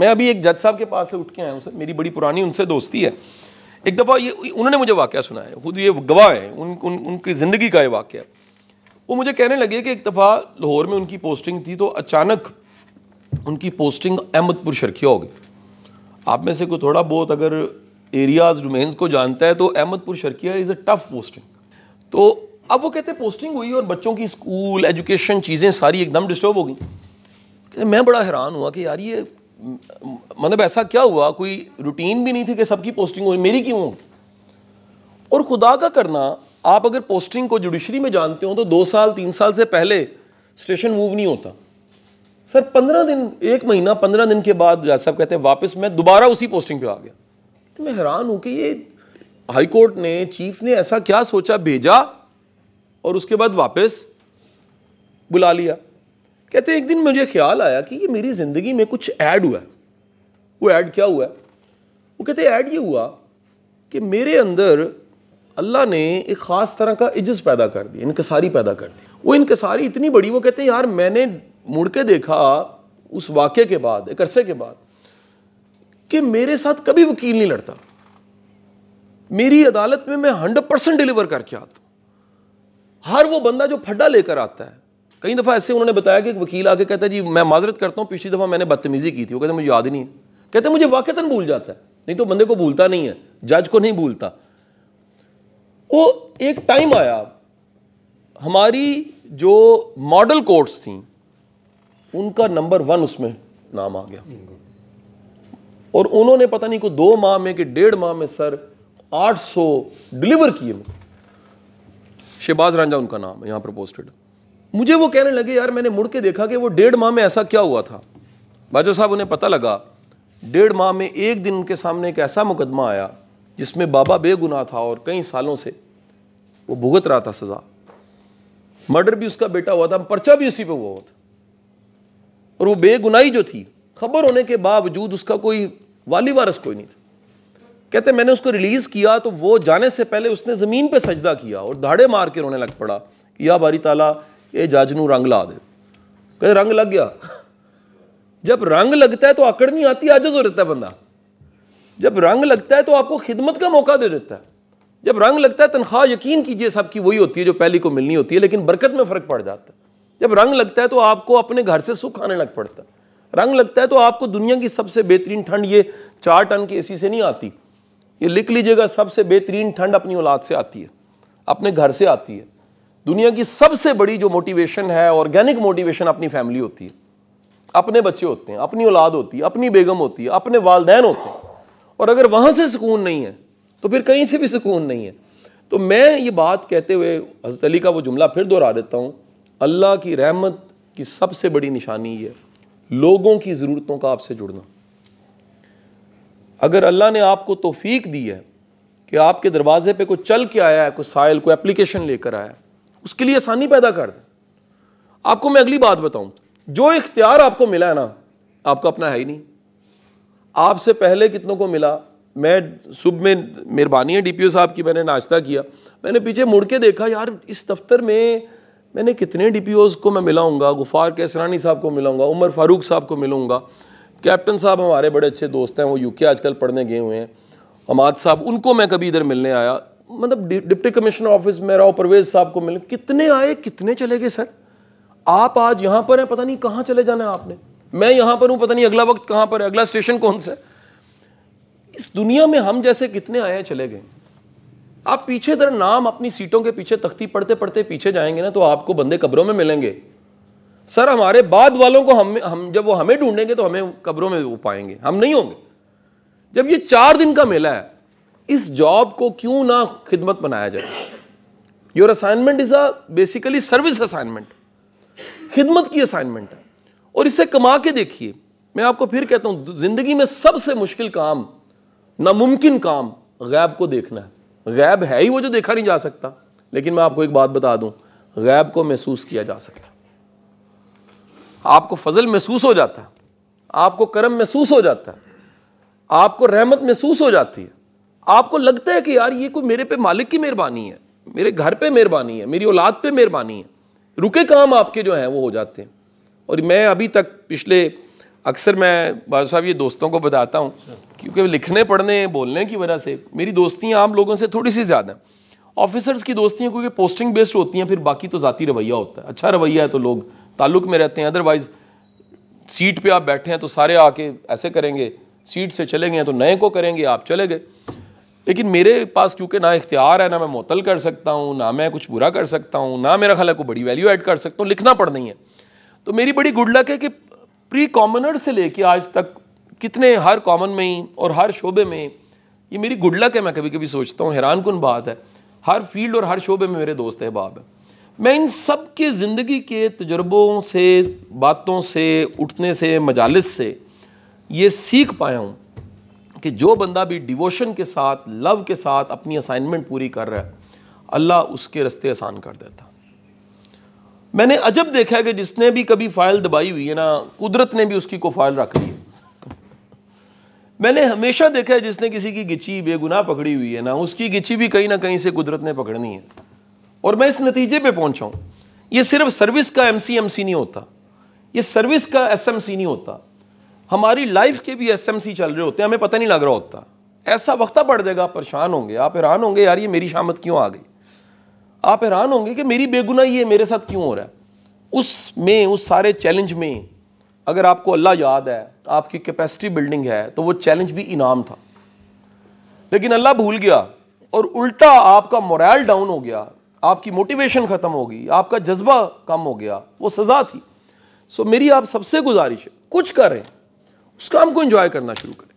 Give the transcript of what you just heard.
मैं अभी एक जज साहब के पास से उठ के आया हूँ सर, मेरी बड़ी पुरानी उनसे दोस्ती है। एक दफ़ा ये उन्होंने मुझे वाक़या सुनाया है, खुद ये गवाह है उनकी ज़िंदगी का ये वाक़या। वो मुझे कहने लगे कि एक दफ़ा लाहौर में उनकी पोस्टिंग थी, तो अचानक उनकी पोस्टिंग अहमदपुर शर्खिया हो गई। आप में से कोई थोड़ा बहुत अगर एरियाज़ डोमेन्स को जानता है तो Ahmadpur Sharqia is a tough posting. तो अब वो कहते पोस्टिंग हुई और बच्चों की स्कूल एजुकेशन चीज़ें सारी एकदम डिस्टर्ब हो गई। मैं बड़ा हैरान हुआ कि यार ये मतलब ऐसा क्या हुआ, कोई रूटीन भी नहीं थी कि सबकी पोस्टिंग हुई, मेरी क्यों हो? और खुदा का करना, आप अगर पोस्टिंग को जुडिशरी में जानते हो तो 2 साल 3 साल से पहले स्टेशन मूव नहीं होता सर। 15 दिन 1 महीना 15 दिन के बाद जज साहब कहते हैं वापस मैं दोबारा उसी पोस्टिंग पे आ गया। तो मैं हैरान हूं कि ये हाई कोर्ट ने, चीफ ने ऐसा क्या सोचा, भेजा और उसके बाद वापस बुला लिया। कहते एक दिन मुझे ख्याल आया कि ये मेरी ज़िंदगी में कुछ ऐड हुआ है। वो ऐड क्या हुआ है? वो कहते ऐड ये हुआ कि मेरे अंदर अल्लाह ने एक ख़ास तरह का इज्जत पैदा कर दिया, इनकसारी पैदा कर दी। वो इनकसारी इतनी बड़ी, वो कहते हैं यार मैंने मुड़ के देखा उस वाक़े के बाद, एक अरसे के बाद, कि मेरे साथ कभी वकील नहीं लड़ता। मेरी अदालत में मैं 100% डिलीवर करके आता हूँ। हर वो बंदा जो फड्डा लेकर आता है, कई दफ़ा ऐसे उन्होंने बताया कि एक वकील आके कहता है जी मैं माजरत करता हूँ, पिछली दफ़ा मैंने बदतमीज़ी की थी। वो कहते मुझे याद ही नहीं है। कहते मुझे वाक़तन भूल जाता है, नहीं तो बंदे को भूलता नहीं है, जज को नहीं भूलता। वो एक टाइम आया, हमारी जो मॉडल कोर्ट्स थी उनका नंबर 1 उसमें नाम आ गया, और उन्होंने पता नहीं को 2 माह में कि 1.5 माह में सर 800 डिलीवर किए। शहबाज रांझा उनका नाम है, यहाँ पर पोस्टेड। मुझे वो कहने लगे यार मैंने मुड़ के देखा कि वो 1.5 माह में ऐसा क्या हुआ था। बाजवा साहब उन्हें पता लगा 1.5 माह में एक दिन उनके सामने एक ऐसा मुकदमा आया जिसमें बाबा बेगुनाह था और कई सालों से वो भुगत रहा था सजा। मर्डर भी उसका बेटा हुआ था, पर्चा भी उसी पे हुआ था, और वो बेगुनाही जो थी, खबर होने के बावजूद उसका कोई वाली वारस कोई नहीं था। कहते मैंने उसको रिलीज किया तो वो जाने से पहले उसने जमीन पे सजदा किया और धाड़े मार के रोने लग पड़ा कि या बारी ताला ये जज नू रंग ला दे। कहते रंग लग गया। जब रंग लगता है तो अकड़ नहीं आती, आजिज़ हो जाता है बंदा। जब रंग लगता है तो आपको खिदमत का मौका दे देता है। जब रंग लगता है तनख्वाह यकीन कीजिए सबकी वही होती है जो पहली को मिलनी होती है, लेकिन बरकत में फ़र्क पड़ जाता है। जब रंग लगता है तो आपको अपने घर से सुख आने लग पड़ता है। रंग लगता है तो आपको दुनिया की सबसे बेहतरीन ठंड ये 4 टन की एसी से नहीं आती, ये लिख लीजिएगा, सबसे बेहतरीन ठंड अपनी औलाद से आती है, अपने घर से आती है। दुनिया की सबसे बड़ी जो मोटिवेशन है, ऑर्गेनिक मोटिवेशन, अपनी फैमिली होती है, अपने बच्चे होते हैं, अपनी औलाद होती है, अपनी बेगम होती है, अपने वालदैन होते हैं। और अगर वहाँ से सुकून नहीं है तो फिर कहीं से भी सुकून नहीं है। तो मैं ये बात कहते हुए हज़रत अली का वो जुमला फिर दोहरा देता हूँ, अल्लाह की रहमत की सबसे बड़ी निशानी ये लोगों की ज़रूरतों का आपसे जुड़ना। अगर अल्लाह ने आपको तौफीक दी है कि आपके दरवाजे पे कोई चल के आया है, कोई साइल, कोई एप्लीकेशन लेकर आया, उसके लिए आसानी पैदा कर दे। आपको मैं अगली बात बताऊँ, जो इख्तियार आपको मिला है ना, आपका अपना है ही नहीं। आपसे पहले कितनों को मिला। मैं सुबह में, मेहरबानी है डीपीओ साहब की, मैंने नाश्ता किया, मैंने पीछे मुड़ के देखा यार इस दफ्तर में मैंने कितने डीपीओज़ को मैं मिलाऊंगा। गुफार कैसरानी साहब को मिलाऊंगा, उमर फारूक साहब को मिलूंगा, कैप्टन साहब हमारे बड़े अच्छे दोस्त हैं, वो यूके आजकल पढ़ने गए हुए हैं, हमाद साहब, उनको मैं कभी इधर मिलने आया, मतलब डिप्टी कमिश्नर ऑफिस में रहा, परवेज़ साहब को मिले, कितने आए कितने चले गए। सर आप आज यहाँ पर हैं, पता नहीं कहाँ चले जाना है आपने। मैं यहाँ पर हूँ, पता नहीं अगला वक्त कहाँ पर है, अगला स्टेशन कौन सा है। इस दुनिया में हम जैसे कितने आए हैं चले गए। आप पीछे जरा नाम अपनी सीटों के पीछे तख्ती पढ़ते पढ़ते पीछे जाएंगे ना तो आपको बंदे कब्रों में मिलेंगे। सर हमारे बाद वालों को हम जब वो हमें ढूंढेंगे तो हमें कब्रों में वो पाएंगे, हम नहीं होंगे। जब ये 4 दिन का मेला है, इस जॉब को क्यों ना खिदमत बनाया जाए। Your assignment is a basically service assignment, खिदमत की असाइनमेंट है, और इससे कमा के देखिए। मैं आपको फिर कहता हूं, जिंदगी में सबसे मुश्किल काम, नामुमकिन काम गैब को देखना है। गैब है ही वो जो देखा नहीं जा सकता, लेकिन मैं आपको एक बात बता दूं, गैब को महसूस किया जा सकता। आपको फजल महसूस हो जाता है, आपको करम महसूस हो जाता है, आपको रहमत महसूस हो जाती है, आपको लगता है कि यार ये कोई मेरे पे मालिक की मेहरबानी है, मेरे घर पे मेहरबानी है, मेरी औलाद पे मेहरबानी है। रुके काम आपके जो हैं वो हो जाते हैं। और मैं अभी तक पिछले अक्सर मैं बादशाह साहब ये दोस्तों को बताता हूँ, क्योंकि लिखने पढ़ने बोलने की वजह से मेरी दोस्तियाँ आम लोगों से थोड़ी सी ज़्यादा हैं। ऑफिसर्स की दोस्तियाँ क्योंकि पोस्टिंग बेस्ड होती हैं, फिर बाकी तो ज़ाती रवैया होता है। अच्छा रवैया है तो लोग ताल्लुक़ में रहते हैं, अदरवाइज़ सीट पे आप बैठे हैं तो सारे आके ऐसे करेंगे, सीट से चले गए तो नए को करेंगे, आप चले गए। लेकिन मेरे पास क्योंकि ना इख्तियार है, ना मैं मुअत्तल कर सकता हूँ, ना मैं कुछ बुरा कर सकता हूँ, ना मेरा ख्याल है कोई बड़ी वैल्यू ऐड कर सकता हूँ, लिखना पढ़ नहीं है। तो मेरी बड़ी गुड लक है कि प्री कॉमनर से लेके आज तक कितने हर कॉमन में ही और हर शोबे में, ये मेरी गुड लक है। मैं कभी कभी सोचता हूँ, हैरान कुन बात है, हर फील्ड और हर शोबे में मेरे दोस्त अहबाब हैं। मैं इन सब के ज़िंदगी के तजुर्बों से, बातों से, उठने से, मजालिस से ये सीख पाया हूँ कि जो बंदा भी डिवोशन के साथ, लव के साथ अपनी असाइनमेंट पूरी कर रहा है, अल्लाह उसके रास्ते आसान कर देता। मैंने अजब देखा है कि जिसने भी कभी फाइल दबाई हुई है ना, कुदरत ने भी उसकी को फाइल रख ली है। मैंने हमेशा देखा है जिसने किसी की गिच्ची बेगुनाह पकड़ी हुई है ना, उसकी गिच्ची भी कहीं ना कहीं से कुदरत ने पकड़नी है। और मैं इस नतीजे पे पहुंचा हूं, ये सिर्फ सर्विस का एमसी नहीं होता, ये सर्विस का एसएमसी नहीं होता, हमारी लाइफ के भी एसएमसी चल रहे होते हैं, हमें पता नहीं लग रहा होता। ऐसा वक्त पड़ जाएगा, आप परेशान होंगे, आप हैरान होंगे यार ये मेरी शामत क्यों आ गई, आप हैरान होंगे कि मेरी बेगुनाही ये मेरे साथ क्यों हो रहा है। उसमें, उस सारे चैलेंज में अगर आपको अल्लाह याद है, आपकी कैपेसिटी बिल्डिंग है, तो वो चैलेंज भी इनाम था। लेकिन अल्लाह भूल गया और उल्टा आपका मोरल डाउन हो गया, आपकी मोटिवेशन खत्म हो गई, आपका जज्बा कम हो गया, वो सजा थी। सो मेरी आप सबसे गुजारिश है, कुछ करें, उस काम को एंजॉय करना शुरू करें।